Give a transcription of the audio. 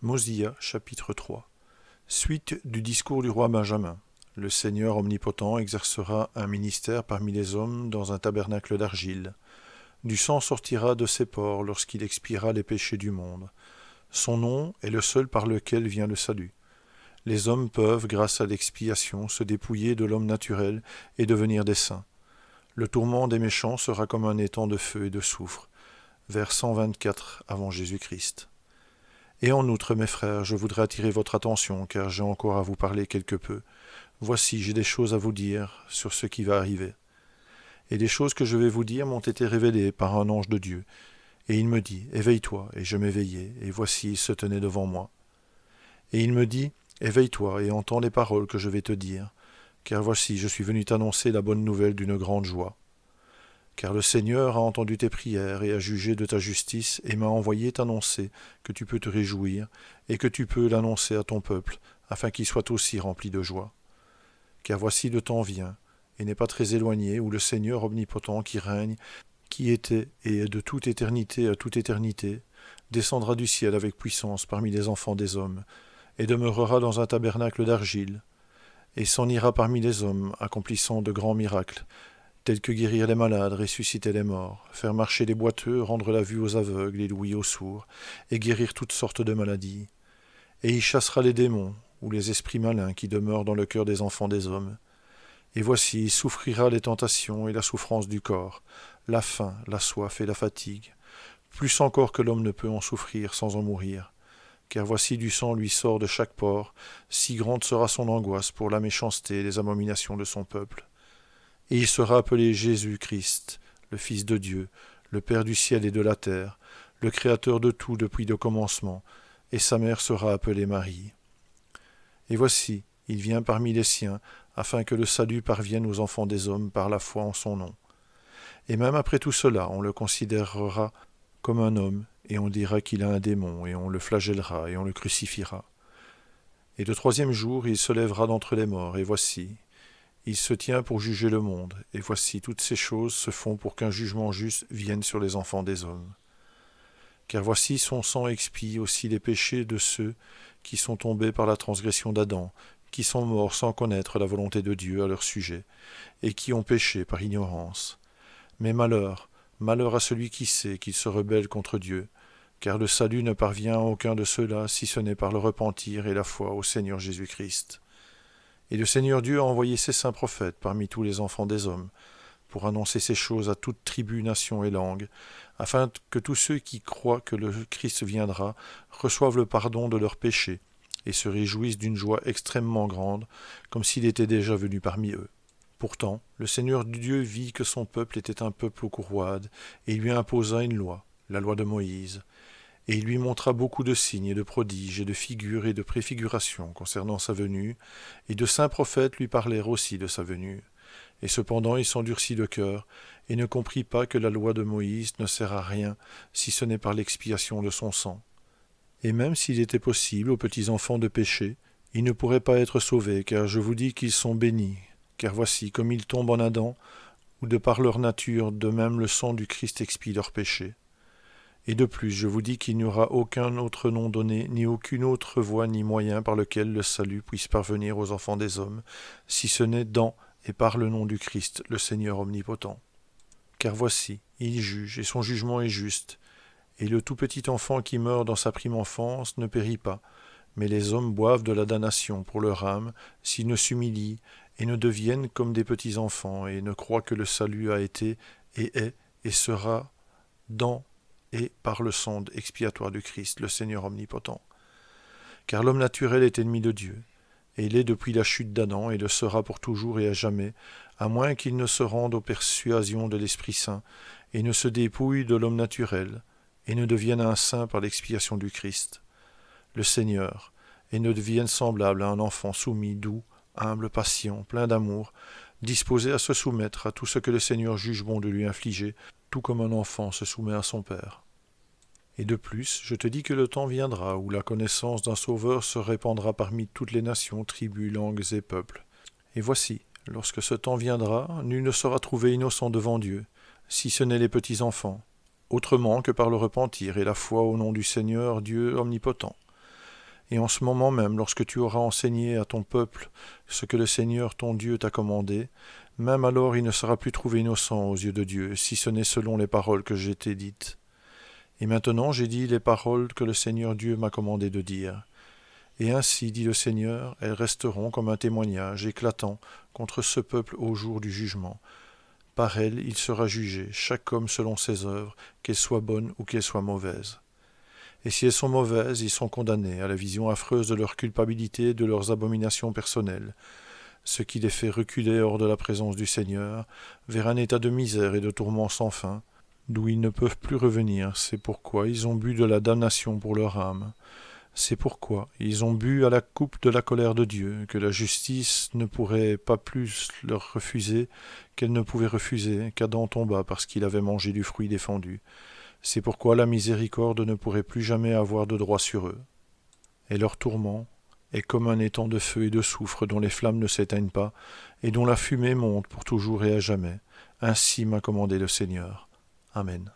Mosia, chapitre 3. Suite du discours du roi Benjamin. Le Seigneur omnipotent exercera un ministère parmi les hommes dans un tabernacle d'argile. Du sang sortira de ses pores lorsqu'il expiera les péchés du monde. Son nom est le seul par lequel vient le salut. Les hommes peuvent, grâce à l'expiation, se dépouiller de l'homme naturel et devenir des saints. Le tourment des méchants sera comme un étang de feu et de soufre. Vers 124 avant Jésus-Christ. Et en outre, mes frères, je voudrais attirer votre attention, car j'ai encore à vous parler quelque peu. Voici, j'ai des choses à vous dire sur ce qui va arriver. Et les choses que je vais vous dire m'ont été révélées par un ange de Dieu. Et il me dit, éveille-toi, et je m'éveillai, et voici, il se tenait devant moi. Et il me dit, éveille-toi, et entends les paroles que je vais te dire, car voici, je suis venu t'annoncer la bonne nouvelle d'une grande joie. Car le Seigneur a entendu tes prières et a jugé de ta justice et m'a envoyé t'annoncer que tu peux te réjouir et que tu peux l'annoncer à ton peuple, afin qu'il soit aussi rempli de joie. Car voici le temps vient, et n'est pas très éloigné, où le Seigneur omnipotent qui règne, qui était et est de toute éternité à toute éternité, descendra du ciel avec puissance parmi les enfants des hommes, et demeurera dans un tabernacle d'argile, et s'en ira parmi les hommes, accomplissant de grands miracles, tels que guérir les malades, ressusciter les morts, faire marcher les boiteux, rendre la vue aux aveugles et l'ouïe aux sourds, et guérir toutes sortes de maladies. Et il chassera les démons, ou les esprits malins qui demeurent dans le cœur des enfants des hommes. Et voici, il souffrira les tentations et la souffrance du corps, la faim, la soif et la fatigue, plus encore que l'homme ne peut en souffrir sans en mourir. Car voici du sang lui sort de chaque pore, si grande sera son angoisse pour la méchanceté et les abominations de son peuple. Et il sera appelé Jésus-Christ, le Fils de Dieu, le Père du ciel et de la terre, le Créateur de tout depuis le commencement, et sa mère sera appelée Marie. Et voici, il vient parmi les siens, afin que le salut parvienne aux enfants des hommes par la foi en son nom. Et même après tout cela, on le considérera comme un homme, et on dira qu'il a un démon, et on le flagellera, et on le crucifiera. Et le troisième jour, il se lèvera d'entre les morts, et voici, il se tient pour juger le monde, et voici toutes ces choses se font pour qu'un jugement juste vienne sur les enfants des hommes. Car voici son sang expie aussi les péchés de ceux qui sont tombés par la transgression d'Adam, qui sont morts sans connaître la volonté de Dieu à leur sujet, et qui ont péché par ignorance. Mais malheur, malheur à celui qui sait qu'il se rebelle contre Dieu, car le salut ne parvient à aucun de ceux-là si ce n'est par le repentir et la foi au Seigneur Jésus-Christ. Et le Seigneur Dieu a envoyé ses saints prophètes parmi tous les enfants des hommes, pour annoncer ces choses à toute tribu, nation et langue, afin que tous ceux qui croient que le Christ viendra reçoivent le pardon de leurs péchés, et se réjouissent d'une joie extrêmement grande, comme s'il était déjà venu parmi eux. Pourtant, le Seigneur Dieu vit que son peuple était un peuple aux courroides, et il lui imposa une loi, la loi de Moïse. Et il lui montra beaucoup de signes et de prodiges et de figures et de préfigurations concernant sa venue, et de saints prophètes lui parlèrent aussi de sa venue. Et cependant il s'endurcit le cœur, et ne comprit pas que la loi de Moïse ne sert à rien, si ce n'est par l'expiation de son sang. Et même s'il était possible aux petits enfants de pécher, ils ne pourraient pas être sauvés, car je vous dis qu'ils sont bénis. Car voici, comme ils tombent en Adam, ou de par leur nature, de même le sang du Christ expie leurs péchés. Et de plus, je vous dis qu'il n'y aura aucun autre nom donné, ni aucune autre voie ni moyen par lequel le salut puisse parvenir aux enfants des hommes, si ce n'est dans et par le nom du Christ, le Seigneur omnipotent. Car voici, il juge, et son jugement est juste, et le tout petit enfant qui meurt dans sa prime enfance ne périt pas, mais les hommes boivent de la damnation pour leur âme, s'ils ne s'humilient, et ne deviennent comme des petits enfants, et ne croient que le salut a été, et est, et sera dans et par le sang expiatoire du Christ, le Seigneur omnipotent. Car l'homme naturel est ennemi de Dieu, et il est depuis la chute d'Adam, et le sera pour toujours et à jamais, à moins qu'il ne se rende aux persuasions de l'Esprit Saint, et ne se dépouille de l'homme naturel, et ne devienne un saint par l'expiation du Christ, le Seigneur, et ne devienne semblable à un enfant soumis, doux, humble, patient, plein d'amour, disposé à se soumettre à tout ce que le Seigneur juge bon de lui infliger, tout comme un enfant se soumet à son père. Et de plus, je te dis que le temps viendra où la connaissance d'un Sauveur se répandra parmi toutes les nations, tribus, langues et peuples. Et voici, lorsque ce temps viendra, nul ne sera trouvé innocent devant Dieu, si ce n'est les petits enfants, autrement que par le repentir et la foi au nom du Seigneur Dieu omnipotent. Et en ce moment même, lorsque tu auras enseigné à ton peuple ce que le Seigneur ton Dieu t'a commandé, même alors il ne sera plus trouvé innocent aux yeux de Dieu, si ce n'est selon les paroles que je t'ai dites. Et maintenant j'ai dit les paroles que le Seigneur Dieu m'a commandé de dire. Et ainsi, dit le Seigneur, elles resteront comme un témoignage éclatant contre ce peuple au jour du jugement. Par elles, il sera jugé, chaque homme selon ses œuvres, qu'elles soient bonnes ou qu'elles soient mauvaises. Et si elles sont mauvaises, ils sont condamnés à la vision affreuse de leur culpabilité et de leurs abominations personnelles, ce qui les fait reculer hors de la présence du Seigneur, vers un état de misère et de tourment sans fin, d'où ils ne peuvent plus revenir. C'est pourquoi ils ont bu de la damnation pour leur âme. C'est pourquoi ils ont bu à la coupe de la colère de Dieu, que la justice ne pourrait pas plus leur refuser qu'elle ne pouvait refuser qu'Adam tomba parce qu'il avait mangé du fruit défendu. C'est pourquoi la miséricorde ne pourrait plus jamais avoir de droit sur eux. Et leur tourment est comme un étang de feu et de soufre dont les flammes ne s'éteignent pas, et dont la fumée monte pour toujours et à jamais. Ainsi m'a commandé le Seigneur. Amen.